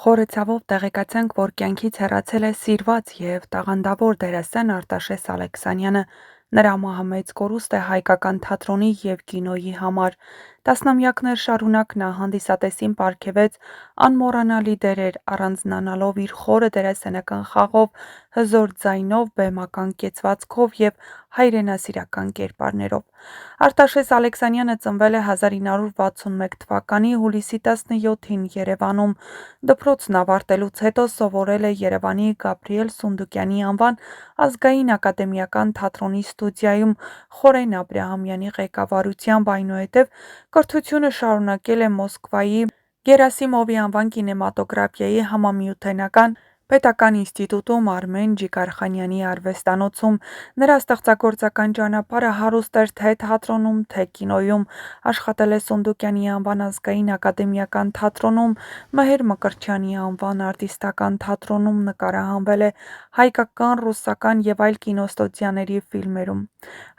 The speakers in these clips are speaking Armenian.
Խորը ցավով տեղեկացանք, որ կյանքից հեռացել է սիրված և տաղանդավոր դերասան Արտաշես Ալեքսանյանը։ Նրա մահը մեծ կորուստ է հայկական թատրոնի և կինոյի համար։ Տասնամյակներ շարունակ նա հանդիսատեսին պարգևեց անմոռանալի դերեր, առանձնանալով իր խորը դերասանական խաղով, հզոր ձայնով, բեմական կեցվածքով և հայրենասիրական կերպարներով։ Արտաշես Ալեքսանյանը ծնվել է 1961 թվականի հուլիսի 17-ին Երևանում։ Դպրոցն ավարտելուց հետո սովորել է Երևանի Գաբրիել Սունդուկյանի անվան ազգային ակադեմիական թատրոնի ստուդիայում Խորեն Աբրահամյանի ղեկավարությամբ, այնուհետև կրթությունը շարունակել է Մոսկվայի Գերասիմովի անվան կինեմատոգրաֆիայի համամիութենական պետական ինստիտուտում Արմեն Ջիգարխանյանի արվեստանոցում։ Նրա ստեղծագործական ճանապարհը հարուստ էր թե թատրոնում, թե կինոյում։ Աշխատել է Սունդուկյանի անվան ազգային ակադեմիական թատրոնում, Մհեր Մկրտչյանի անվան արտիստական թատրոնում, նկարահանվել է հայկական, ռուսական և այլ կինոստուդիաների ֆիլմերում։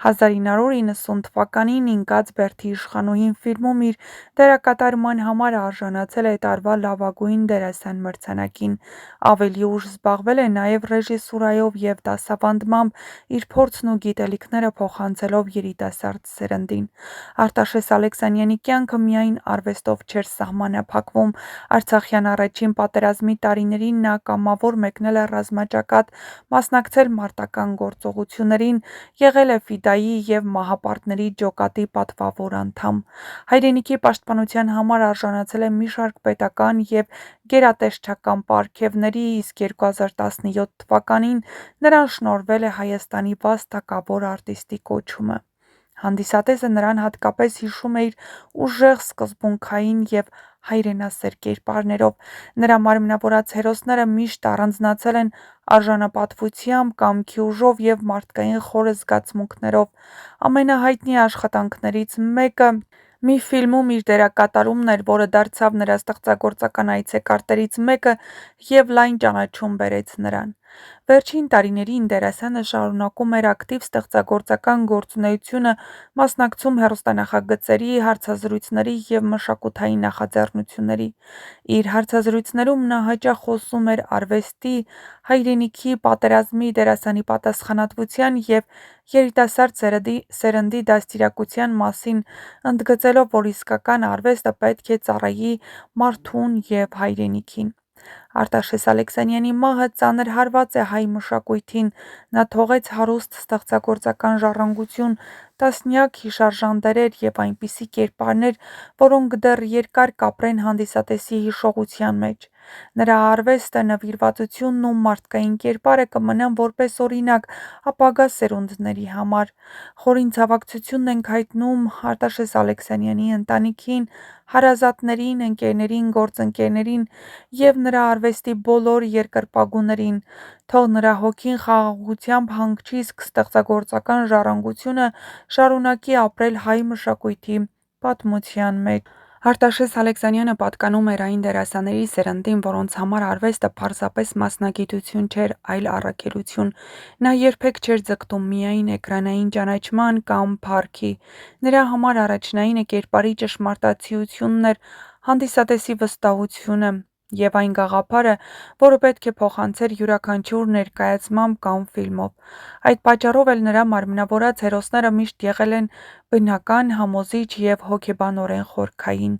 1990 թվականին «Ինկած բերդի իշխանուհին» ֆիլմում իր դերակատարման համար արժանացել է տարվա լավագույն դերասան մրցանակին։ Ավելի ուշ զբաղվել է նաև ռեժիսուրայով և դասավանդմամբ, իր փորձն ու գիտելիքները փոխանցելով երիտասարդ սերնդին։ Արտաշես Ալեքսանյանի կյանքը միայն արվեստով չէր սահմանափակվում։ Արցախյան առաջին պատերազմի տարիներին նա կամավոր մեկնել է ռազմաճակատ, մասնակցել մարտական գործողություններին, եղել է Ֆիդայի և Մահապարտների ջոկատի պատվավոր անդամ։ Հայրենիքի պաշտպանության համար արժանացել է մի շարք պետական և գերատեսչական պարգևների, իսկ 2017 թվականին նրան շնորհվել է Հայաստանի վաստակավոր արտիստի կոչումը։ Հանդիսատեսը նրան հատկապես հիշում է իր ուժեղ, սկզբունքային և հայրենասեր կերպարներով։ Նրա մարմնավորած հերոսները միշտ առանձնացել են արժանապատվությամբ, կամքի ուժով և մարդկային խորը զգացմունքներով։ Ամենահայտնի աշխատանքներից մեկը մի ֆիլմում իր դերակատարումն էր, որը դարձավ նրա ստեղծագործական այցեկարգերից մեկը և լայն ճանաչում բերեց նրան։ Վերջին տարիներին դերասանը շարունակում էր ակտիվ ստեղծագործական գործունեությունը, մասնակցում հեռուստանախագծերի, հարցազրույցների և մշակութային նախաձեռնությունների։ Իր հարցազրույցներում նա հաճախ խոսում էր արվեստի, հայրենիքի, պատերազմի, դերասանի պատասխանատվության և երիտասարդ սերնդի դաստիարակության մասին, ընդգծելով, որ իսկական արվեստը պետք է ծառայի մարդուն և հայրենիքին։ Արտաշես Ալեքսանյանի մահը ծանր հարված է հայ մշակույթին։ Նա թողեց հարուստ ստեղծագործական ժառանգություն, տասնյակ հիշարժան դերեր և այնպիսի կերպարներ, որոնք դեռ երկար կապրեն հանդիսատեսի հիշողության մեջ։ Նրա արվեստը, նվիրվածությունն ու մարդկային կերպարը կմնան որպես օրինակ ապագա սերունդների համար։ Խորին ցավակցությունն ենք հայտնում Արտաշես Ալեքսանյանի ընտանիքին, հարազատներին, ընկերներին, գործընկերներին և նրա արվեստի բոլոր երկրպագուներին։ Թող նրա հոգին խաղաղությամբ հանգչի, իսկ ստեղծագործական ժառանգությունը շարունակի ապրել հայ մշակույթի պատմության մեջ։ Արտաշես Ալեքսանյանը պատկանում էր այն դերասանների սերնդին, որոնց համար արվեստը պարզապես մասնագիտություն չէր, այլ առաքելություն։ Նա երբեք չէր ձգտում միայն էկրանային ճանաչման կամ փառքի։ Նրա համար առաջնայինը կերպարի ճշմարտացիությունն էր, հանդիսատեսի վստահությունը և այն գաղափարը, որը պետք է փոխանցեր յուրաքանչյուր ներկայացմամբ կամ ֆիլմով։ Այդ պատճառով էլ նրա մարմնավորած հերոսները միշտ եղել են բնական, համոզիչ և հոգեբանորեն խորքային։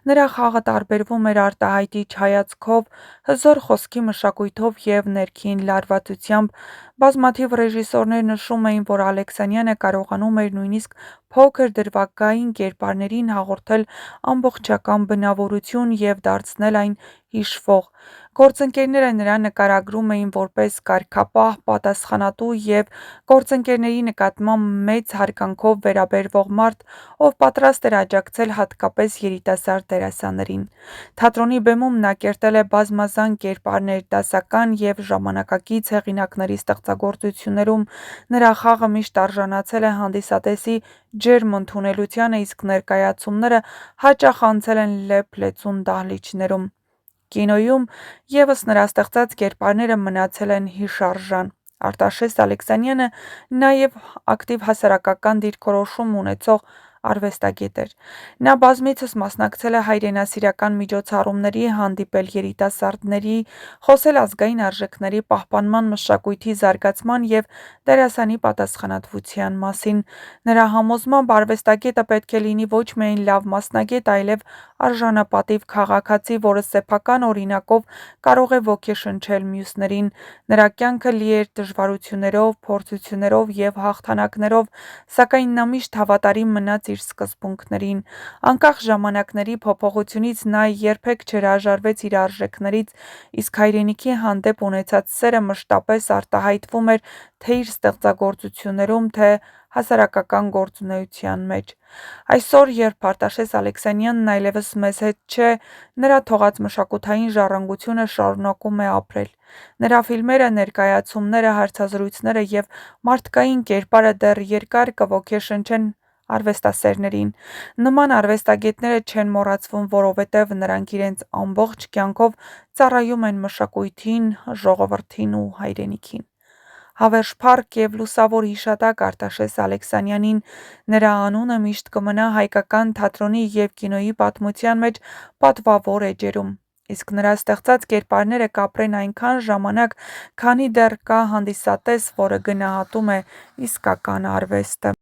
Նրա խաղը տարբերվում էր արտահայտիչ հայացքով, հզոր խոսքի մշակույթով և ներքին լարվածությամբ։ Բազմաթիվ ռեժիսորներ նշում էին, որ Ալեքսանյանը կարողանում էր նույնիսկ փոքր դրվագային կերպարներին հաղորդել ամբողջական բնավորություն և դարձնել այն հիշվող։ Գործընկերները նրան նկարագրում էին որպես կարգապահ, պատասխանատու և գործընկերների նկատմամբ մեծ հարգանքով վերաբերվող մարդ, ով պատրաստ էր աջակցել հատկապես երիտասարդ դերասաններին։ Թատրոնի բեմում նա կերտել է բազմազան կերպարներ, դասական և ժամանակակից հեղինակների ստեղծագործություններում։ Նրա խաղը միշտ արժանացել է հանդիսատեսի ջերմ ընդունելությանը, իսկ ներկայացումները հաճախ անցել են լեփ-լեցուն դահլիճներում։ Կինոյում ևս նրա ստեղծած կերպարները մնացել են հիշարժան։ Արտաշես Ալեքսանյանը նաև ակտիվ հասարակական դիրքորոշում ունեցող արվեստագետ էր։ Նա բազմիցս մասնակցել է հայրենասիրական միջոցառումների, հանդիպել երիտասարդների, խոսել ազգային արժեքների պահպանման, մշակույթի զարգացման և դերասանի պատասխանատվության մասին։ Նրա համոզմամբ արվեստագետը պետք է լինի ոչ միայն լավ մասնագետ, այլև արժանապատիվ քաղաքացի, որը սեփական օրինակով կարող է ոգեշնչել մյուսներին։ Նրա կյանքը լի էր դժվարություններով, փորձություններով և հաղթանակներով, սակայն նա միշտ հավատարիմ մնաց իր սկզբունքներին։ Անկախ ժամանակների փոփոխությունից նա երբեք չհրաժարվեց իր արժեքներից, իսկ հայրենիքի հանդեպ ունեցած սերը մշտապես արտահայտվում էր թե իր ստեղծագործություններում, թե հասարակական գործունեության մեջ։ Այսօր, երբ Արտաշես Ալեքսանյանն այլևս մեզ հետ չէ, նրա թողած մշակութային ժառանգությունը շարունակում է ապրել։ Նրա ֆիլմերը, ներկայացումները, հարցազրույցները և մարդկային կերպարը դեռ երկար կոգեշնչեն արվեստասերներին։ Նման արվեստագետները չեն մոռացվում, որովհետև նրանք իրենց ամբողջ կյանքով ծառայում են մշակույթին, ժողովրդին ու հայրենիքին։ Հավերժ փառք և լուսավոր հիշատակ Արտաշես Ալեքսանյանին, նրա անունը միշտ կմնա հայկական թատրոնի և կինոյի պատմության մեջ պատվավոր էջերում, իսկ նրա ստեղծած կերպարները կապրեն այնքան ժամանակ, քանի դեռ կա հանդիսատես, որը գնահատում է իսկական արվեստը։